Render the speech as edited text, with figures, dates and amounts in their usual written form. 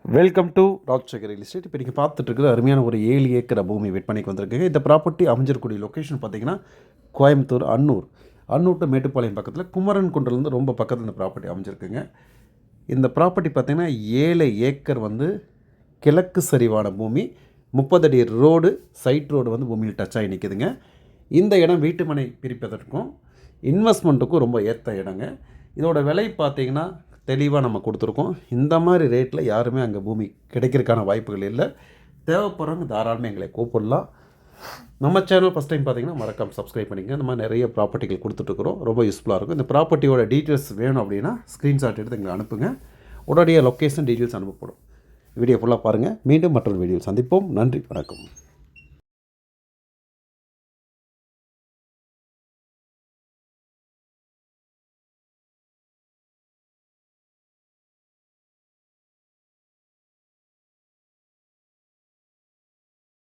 Welcome to Rajasekar real estate. இப்போ நீங்கள் பார்த்துட்டு அருமையான ஒரு 7 ஏக்கர் பூமி விற்பனைக்கு வந்திருக்குங்க. இந்த ப்ராப்பர்ட்டி அமைஞ்சிருக்கூடிய லொக்கேஷன் பார்த்தீங்கன்னா கோயம்புத்தூர் அன்னூர் டு மேட்டுப்பாளையம் பக்கத்தில் குமரன் குன்றிலேருந்து ரொம்ப பக்கத்தில் இந்த ப்ராப்பர்ட்டி அமைஞ்சிருக்குங்க. இந்த ப்ராப்பர்ட்டி பார்த்திங்கன்னா 7 ஏக்கர் கிழக்கு சரிவான பூமி, 30 அடி ரோடு, சைட் ரோடு பூமியில் டச் ஆகி நிற்குதுங்க. இந்த இடம் வீட்டு மனை பிரிப்பதற்கும் இன்வெஸ்ட்மெண்ட்டுக்கும் ரொம்ப ஏற்ற இடங்க. இதோட விலை பார்த்திங்கன்னா தெளிவாக நம்ம கொடுத்துருக்கோம். இந்த மாதிரி ரேட்டில் யாருமே அங்கே பூமி கிடைக்கிறதுக்கான வாய்ப்புகள் இல்லை. தேவைப்படுறவங்க தாராளமாக எங்களை கூப்பிடலாம். நம்ம சேனல் ஃபஸ்ட் டைம் பார்த்தீங்கன்னா மறக்காம சப்ஸ்கிரைப் பண்ணிங்க. இந்த மாதிரி நிறைய ப்ராப்பர்ட்டிகள் கொடுத்துட்ருக்குறோம். ரொம்ப யூஸ்ஃபுல்லாக இருக்கும். இந்த ப்ராப்பர்ட்டியோட டீட்டெயில்ஸ் வேணும் அப்படின்னா ஸ்க்ரீன்ஷாட் எடுத்து எங்களை அனுப்புங்க. உடனடியாக லொக்கேஷன் டீட்டெயில்ஸ் அனுப்பப்படும். வீடியோ ஃபுல்லாக பாருங்கள். மீண்டும் மற்றொரு வீடியோ சந்திப்போம். நன்றி, வணக்கம்.